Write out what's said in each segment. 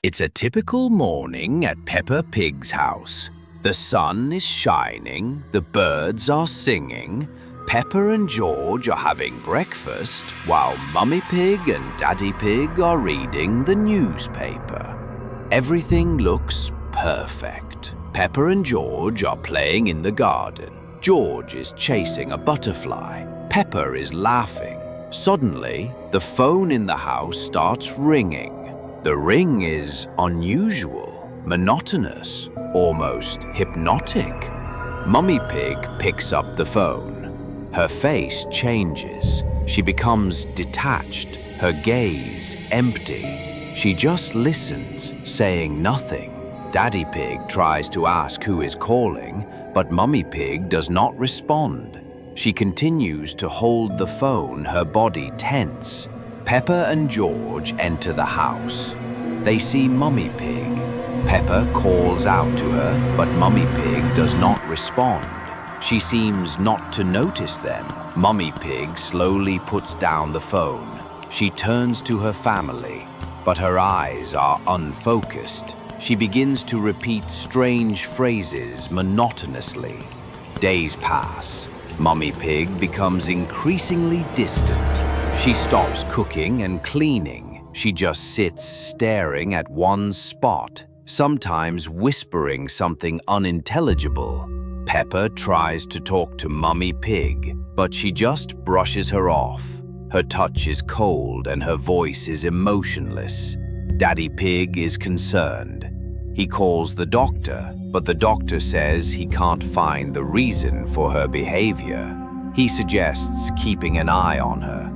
It's a typical morning at Peppa Pig's house. The sun is shining, the birds are singing, Peppa and George are having breakfast, while Mummy Pig and Daddy Pig are reading the newspaper. Everything looks perfect. Peppa and George are playing in the garden. George is chasing a butterfly. Peppa is laughing. Suddenly, the phone in the house starts ringing. The ring is unusual, monotonous, almost hypnotic. Mummy Pig picks up the phone. Her face changes. She becomes detached, her gaze empty. She just listens, saying nothing. Daddy Pig tries to ask who is calling, but Mummy Pig does not respond. She continues to hold the phone, her body tense. Peppa and George enter the house. They see Mummy Pig. Peppa calls out to her, but Mummy Pig does not respond. She seems not to notice them. Mummy Pig slowly puts down the phone. She turns to her family, but her eyes are unfocused. She begins to repeat strange phrases monotonously. Days pass. Mummy Pig becomes increasingly distant. She stops cooking and cleaning. She just sits staring at one spot, sometimes whispering something unintelligible. Peppa tries to talk to Mummy Pig, but she just brushes her off. Her touch is cold and her voice is emotionless. Daddy Pig is concerned. He calls the doctor, but the doctor says he can't find the reason for her behavior. He suggests keeping an eye on her.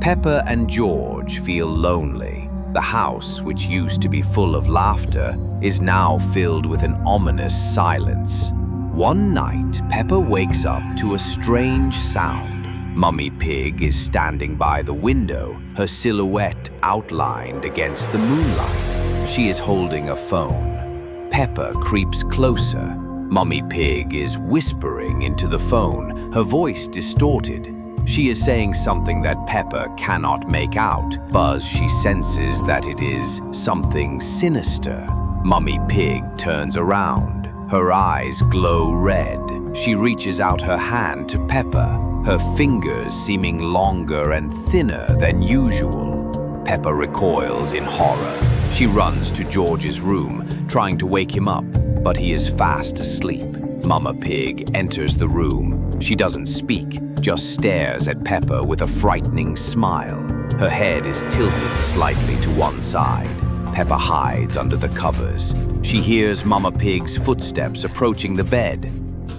Peppa and George feel lonely. The house, which used to be full of laughter, is now filled with an ominous silence. One night, Peppa wakes up to a strange sound. Mummy Pig is standing by the window, her silhouette outlined against the moonlight. She is holding a phone. Peppa creeps closer. Mummy Pig is whispering into the phone, her voice distorted. She is saying something that Peppa cannot make out, but she senses that it is something sinister. Mummy Pig turns around. Her eyes glow red. She reaches out her hand to Peppa, her fingers seeming longer and thinner than usual. Peppa recoils in horror. She runs to George's room, trying to wake him up, but he is fast asleep. Mama Pig enters the room. She doesn't speak, just stares at Peppa with a frightening smile. Her head is tilted slightly to one side. Peppa hides under the covers. She hears Mama Pig's footsteps approaching the bed.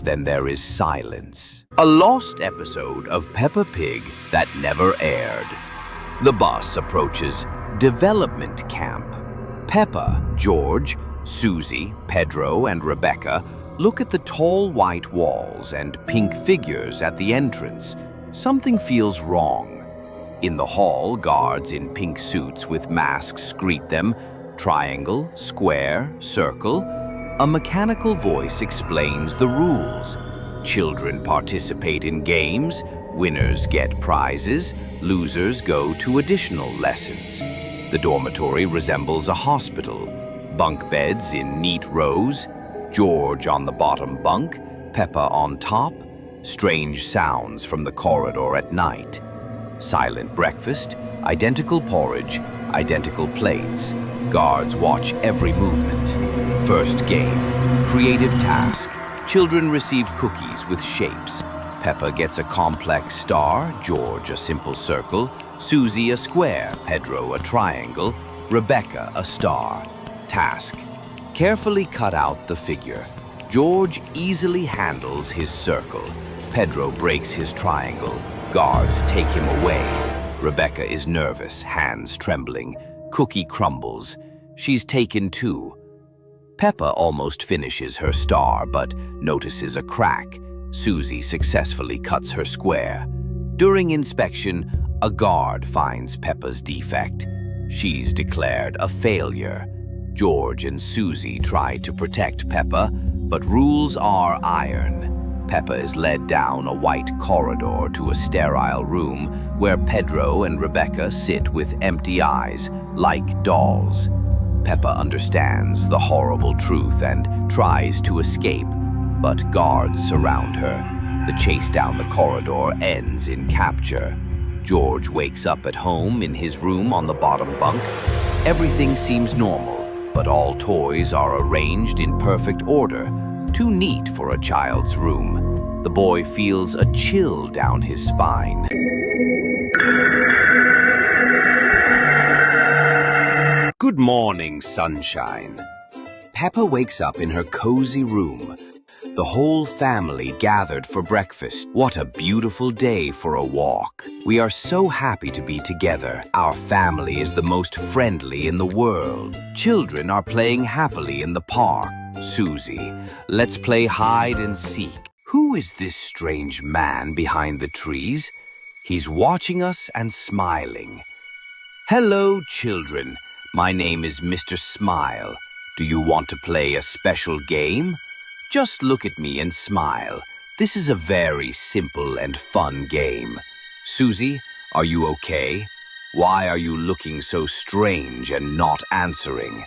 Then there is silence. A lost episode of Peppa Pig that never aired. The bus approaches development camp. Peppa, George, Susie, Pedro, and Rebecca look at the tall white walls and pink figures at the entrance. Something feels wrong. In the hall, guards in pink suits with masks greet them. Triangle, square, circle. A mechanical voice explains the rules. Children participate in games. Winners get prizes. Losers go to additional lessons. The dormitory resembles a hospital. Bunk beds in neat rows. George on the bottom bunk, Peppa on top. Strange sounds from the corridor at night. Silent breakfast, identical porridge, identical plates. Guards watch every movement. First game, creative task. Children receive cookies with shapes. Peppa gets a complex star, George a simple circle, Susie a square, Pedro a triangle, Rebecca a star. Task. Carefully cut out the figure. George easily handles his circle. Pedro breaks his triangle. Guards take him away. Rebecca is nervous, hands trembling. Cookie crumbles. She's taken too. Peppa almost finishes her star, but notices a crack. Susie successfully cuts her square. During inspection, a guard finds Peppa's defect. She's declared a failure. George and Susie try to protect Peppa, but rules are iron. Peppa is led down a white corridor to a sterile room where Pedro and Rebecca sit with empty eyes, like dolls. Peppa understands the horrible truth and tries to escape, but guards surround her. The chase down the corridor ends in capture. George wakes up at home in his room on the bottom bunk. Everything seems normal, but all toys are arranged in perfect order, too neat for a child's room. The boy feels a chill down his spine. Good morning, sunshine. Peppa wakes up in her cozy room. The whole family gathered for breakfast. What a beautiful day for a walk. We are so happy to be together. Our family is the most friendly in the world. Children are playing happily in the park. Susie, let's play hide and seek. Who is this strange man behind the trees? He's watching us and smiling. Hello, children. My name is Mr. Smile. Do you want to play a special game? Just look at me and smile. This is a very simple and fun game. Susie, are you okay? Why are you looking so strange and not answering?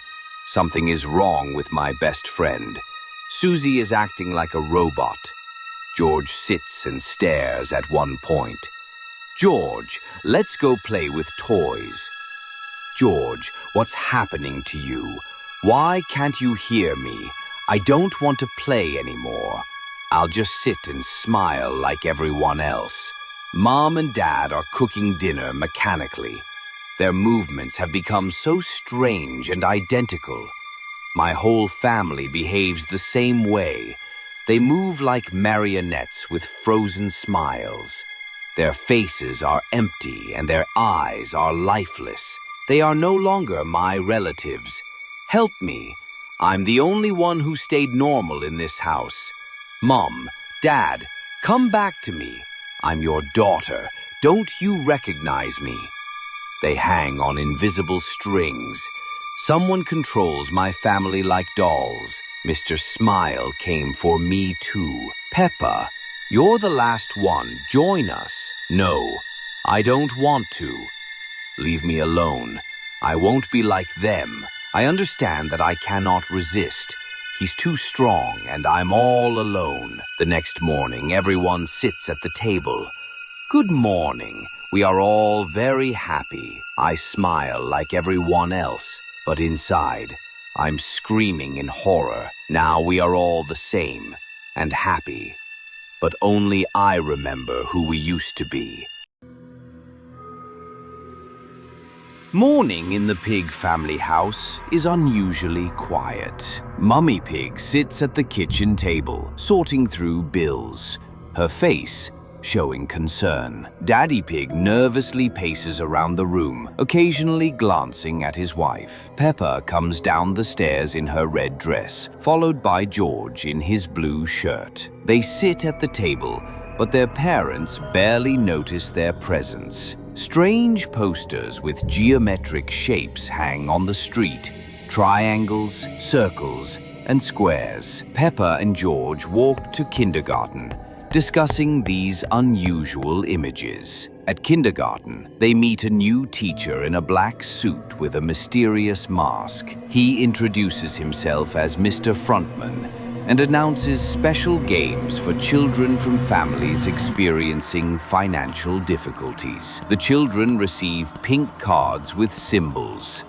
Something is wrong with my best friend. Susie is acting like a robot. George sits and stares at one point. George, let's go play with toys. George, what's happening to you? Why can't you hear me? I don't want to play anymore. I'll just sit and smile like everyone else. Mom and Dad are cooking dinner mechanically. Their movements have become so strange and identical. My whole family behaves the same way. They move like marionettes with frozen smiles. Their faces are empty and their eyes are lifeless. They are no longer my relatives. Help me. I'm the only one who stayed normal in this house. Mom, Dad, come back to me. I'm your daughter. Don't you recognize me? They hang on invisible strings. Someone controls my family like dolls. Mr. Smile came for me too. Peppa, you're the last one. Join us. No, I don't want to. Leave me alone. I won't be like them. I understand that I cannot resist. He's too strong and I'm all alone. The next morning, everyone sits at the table. Good morning. We are all very happy. I smile like everyone else, but inside, I'm screaming in horror. Now we are all the same and happy, but only I remember who we used to be. Morning in the pig family house is unusually quiet. Mummy Pig sits at the kitchen table, sorting through bills, her face showing concern. Daddy Pig nervously paces around the room, occasionally glancing at his wife. Peppa comes down the stairs in her red dress, followed by George in his blue shirt. They sit at the table, but their parents barely notice their presence. Strange posters with geometric shapes hang on the street. Triangles, circles, and squares. Peppa and George walk to kindergarten, discussing these unusual images. At kindergarten, they meet a new teacher in a black suit with a mysterious mask. He introduces himself as Mr. Frontman and announces special games for children from families experiencing financial difficulties. The children receive pink cards with symbols.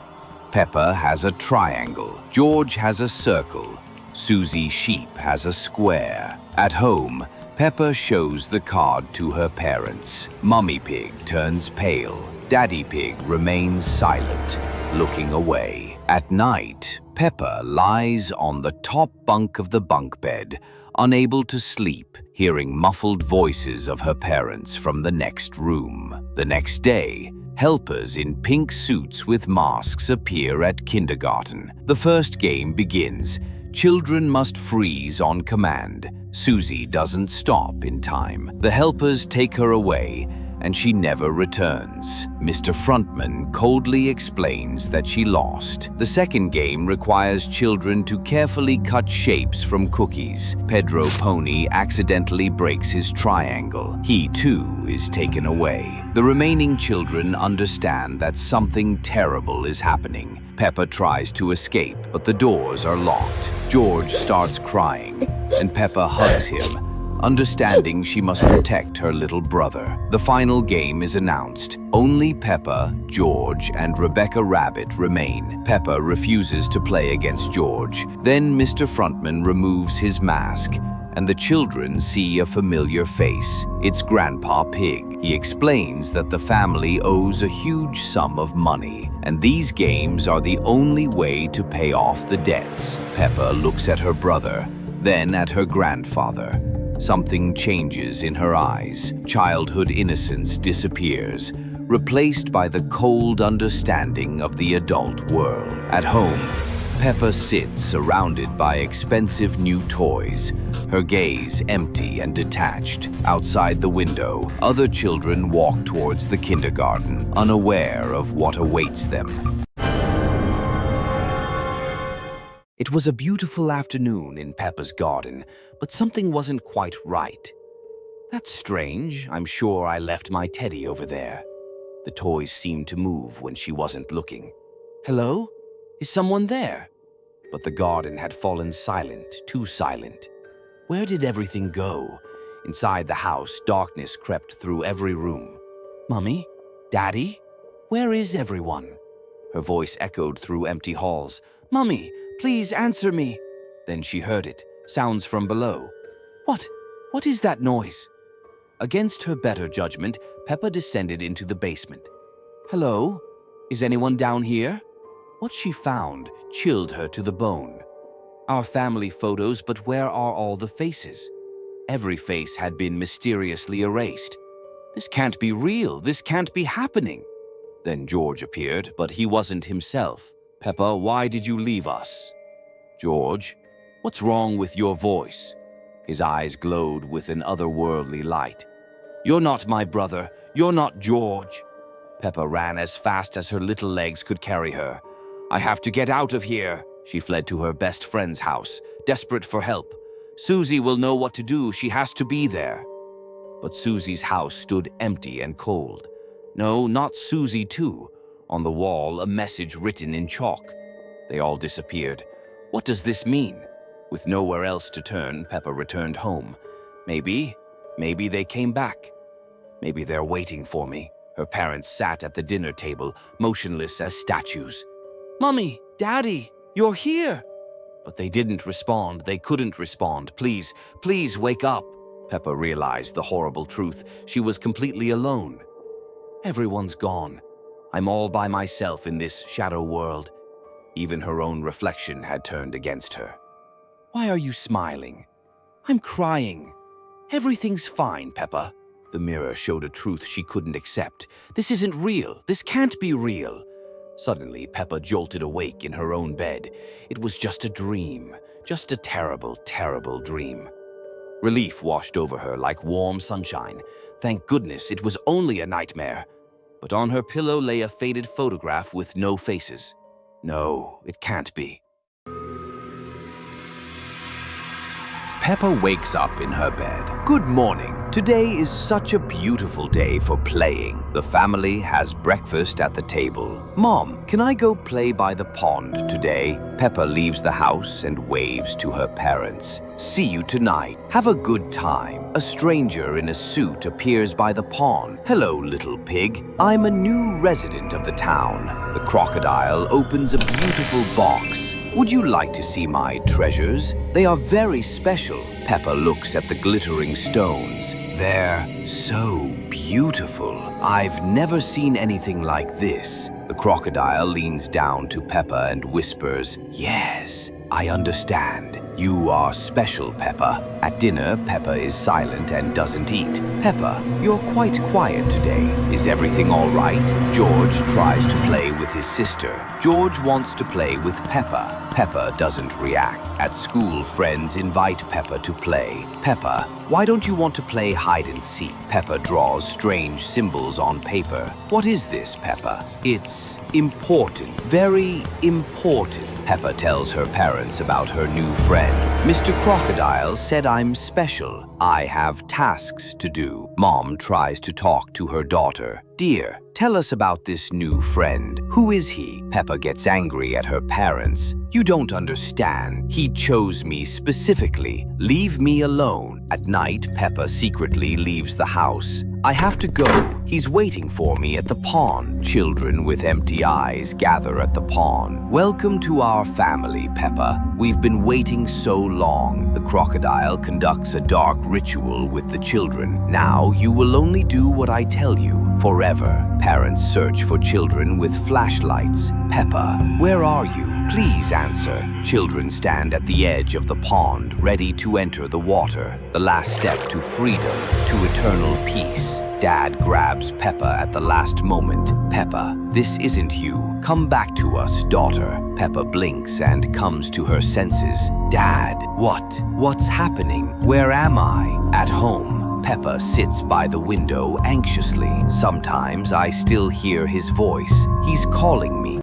Peppa has a triangle, George has a circle, Susie Sheep has a square. At home, Peppa shows the card to her parents. Mummy Pig turns pale. Daddy Pig remains silent, looking away. At night, Peppa lies on the top bunk of the bunk bed, unable to sleep, hearing muffled voices of her parents from the next room. The next day, helpers in pink suits with masks appear at kindergarten. The first game begins. Children must freeze on command. Susie doesn't stop in time. The helpers take her away, and she never returns. Mr. Frontman coldly explains that she lost. The second game requires children to carefully cut shapes from cookies. Pedro Pony accidentally breaks his triangle. He, too, is taken away. The remaining children understand that something terrible is happening. Peppa tries to escape, but the doors are locked. George starts crying, and Peppa hugs him, understanding she must protect her little brother. The final game is announced. Only Peppa, George, and Rebecca Rabbit remain. Peppa refuses to play against George. Then Mr. Frontman removes his mask, and the children see a familiar face. It's Grandpa Pig. He explains that the family owes a huge sum of money, and these games are the only way to pay off the debts. Peppa looks at her brother, then at her grandfather. Something changes in her eyes. Childhood innocence disappears, replaced by the cold understanding of the adult world. At home, Peppa sits surrounded by expensive new toys, her gaze empty and detached. Outside the window, other children walk towards the kindergarten, unaware of what awaits them. It was a beautiful afternoon in Peppa's garden, but something wasn't quite right. That's strange. I'm sure I left my teddy over there. The toys seemed to move when she wasn't looking. Hello? Is someone there? But the garden had fallen silent, too silent. Where did everything go? Inside the house, darkness crept through every room. Mummy? Daddy? Where is everyone? Her voice echoed through empty halls. Mummy, please answer me. Then she heard it, sounds from below. What is that noise? Against her better judgment, Peppa descended into the basement. Hello? Is anyone down here? What she found chilled her to the bone. Our family photos, but where are all the faces? Every face had been mysteriously erased. This can't be real. This can't be happening. Then George appeared, but he wasn't himself. Peppa, why did you leave us? George, what's wrong with your voice? His eyes glowed with an otherworldly light. You're not my brother. You're not George. Peppa ran as fast as her little legs could carry her. I have to get out of here. She fled to her best friend's house, desperate for help. Susie will know what to do. She has to be there. But Susie's house stood empty and cold. No, not Susie too. On the wall, a message written in chalk. They all disappeared. What does this mean? With nowhere else to turn, Peppa returned home. Maybe they came back. Maybe they're waiting for me. Her parents sat at the dinner table, motionless as statues. Mummy, Daddy, you're here. But they didn't respond. They couldn't respond. Please wake up. Peppa realized the horrible truth. She was completely alone. Everyone's gone. I'm all by myself in this shadow world. Even her own reflection had turned against her. Why are you smiling? I'm crying. Everything's fine, Peppa. The mirror showed a truth she couldn't accept. This isn't real. This can't be real. Suddenly, Peppa jolted awake in her own bed. It was just a dream. Just a terrible, terrible dream. Relief washed over her like warm sunshine. Thank goodness it was only a nightmare. But on her pillow lay a faded photograph with no faces. No, it can't be. Peppa wakes up in her bed. Good morning. Today is such a beautiful day for playing. The family has breakfast at the table. Mom, can I go play by the pond today? Peppa leaves the house and waves to her parents. See you tonight. Have a good time. A stranger in a suit appears by the pond. Hello, little pig. I'm a new resident of the town. The crocodile opens a beautiful box. Would you like to see my treasures? They are very special. Peppa looks at the glittering stones. They're so beautiful. I've never seen anything like this. The crocodile leans down to Peppa and whispers, Yes, I understand. You are special, Peppa. At dinner, Peppa is silent and doesn't eat. Peppa, you're quite quiet today. Is everything all right? George tries to play with his sister. George wants to play with Peppa. Peppa doesn't react. At school, friends invite Peppa to play. Peppa, why don't you want to play hide and seek? Peppa draws strange symbols on paper. What is this, Peppa? It's important, very important. Peppa tells her parents about her new friend. Mr. Crocodile said I'm special. I have tasks to do. Mom tries to talk to her daughter. Dear, tell us about this new friend. Who is he? Peppa gets angry at her parents. You don't understand. He chose me specifically. Leave me alone. At night, Peppa secretly leaves the house. I have to go. He's waiting for me at the pond. Children with empty eyes gather at the pond. Welcome to our family, Peppa. We've been waiting so long. The crocodile conducts a dark ritual with the children. Now you will only do what I tell you forever. Parents search for children with flashlights. Peppa, where are you? Please answer. Children stand at the edge of the pond, ready to enter the water. The last step to freedom, to eternal peace. Dad grabs Peppa at the last moment. Peppa, this isn't you. Come back to us, daughter. Peppa blinks and comes to her senses. Dad, what? What's happening? Where am I? At home. Peppa sits by the window anxiously. Sometimes I still hear his voice. He's calling me.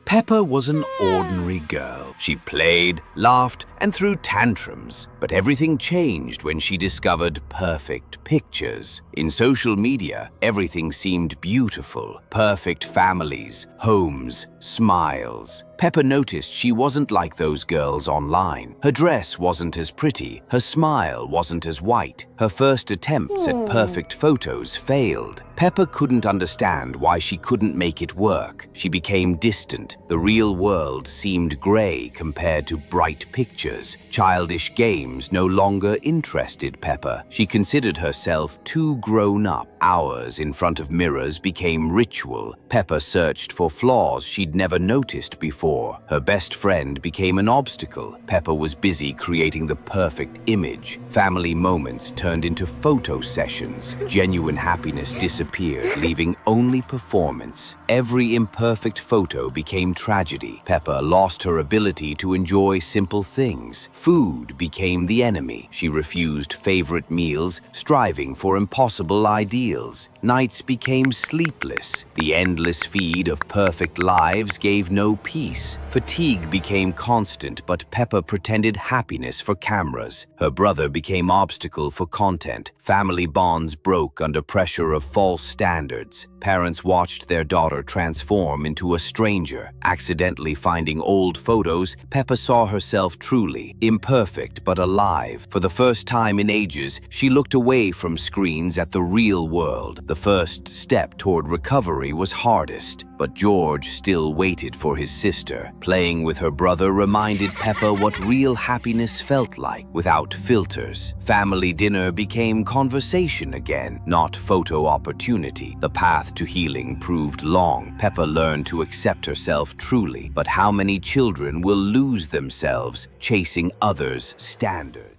Peppa was an ordinary girl. She played, laughed, and threw tantrums. But everything changed when she discovered perfect pictures. In social media, everything seemed beautiful. Perfect families, homes, smiles. Peppa noticed she wasn't like those girls online. Her dress wasn't as pretty. Her smile wasn't as white. Her first attempts at perfect photos failed. Peppa couldn't understand why she couldn't make it work. She became distant. The real world seemed gray compared to bright pictures. Childish games no longer interested Peppa. She considered herself too grown up. Hours in front of mirrors became ritual. Peppa searched for flaws she'd never noticed before. Her best friend became an obstacle. Peppa was busy creating the perfect image. Family moments turned into photo sessions. Genuine happiness disappeared, leaving only performance. Every imperfect photo became tragedy. Peppa lost her ability to enjoy simple things. Food became the enemy. She refused favorite meals, striving for impossible ideals. Nights became sleepless. The endless feed of perfect lives gave no peace. Fatigue became constant, but Peppa pretended happiness for cameras. Her brother became obstacle for content. Family bonds broke under pressure of false standards. Parents watched their daughter transform into a stranger. Accidentally finding old photos, Peppa saw herself truly imperfect but alive. For the first time in ages, she looked away from screens at the real world. The first step toward recovery was hardest, but George still waited for his sister. Playing with her brother reminded Peppa what real happiness felt like, without filters. Family dinner became conversation again, not photo opportunity. The path to healing proved long. Peppa learned to accept herself truly, but how many children will lose themselves chasing others' standards?